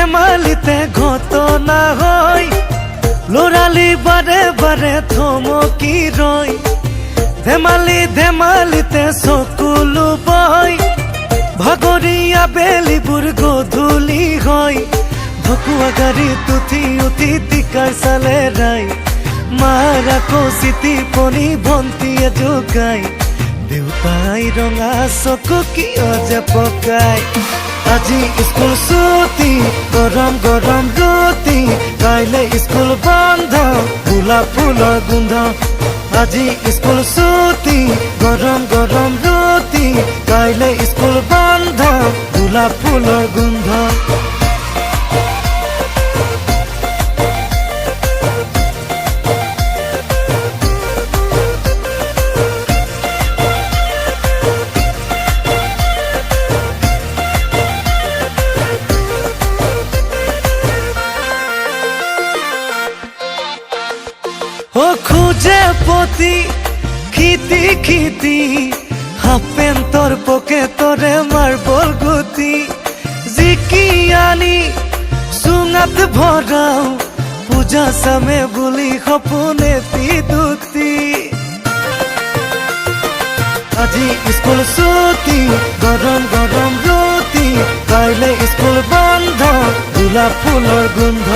ধেমালিতে ঘটনা হয়, লৰালি বাৰে বাৰে থমকি ৰয়। ধেমালিতে চকুলো বয়, ভাগৰীয়া বেলিবোৰ গধূলি হয়। ভকুৱা গাড়ীত উঠি টিকাৰ চালে ৰাই, মাৰ আকৌ চিঠি পনি ভণ্টিয়ে জোকাই। দেউতাই ৰঙা চকু কিয় যে পকাই। আজি স্কুল ছুটি, গৰম গৰম ৰুটি, কাইলে স্কুল বন্ধ, গোলাপ ফুলৰ গোন্ধ। আজি স্কুল ছুটি, গৰম গৰম ৰুটি, কাইলে স্কুল বন্ধ, গোলাপ ফুলৰ গোন্ধ। ও খুঁজে পতি খিতি খিতি, হাফ পেন্টৰ পকেটৰে মাৰ্বল গুটি। জিকি আনি চুঙাত ভৰাও, পূজা চামে বুলি সপোনে দুটি। আজি স্কুল ছুটি, গৰম গৰম ৰুটি, কাইলে স্কুল বন্ধ, গোলাপ ফুলৰ গোন্ধ।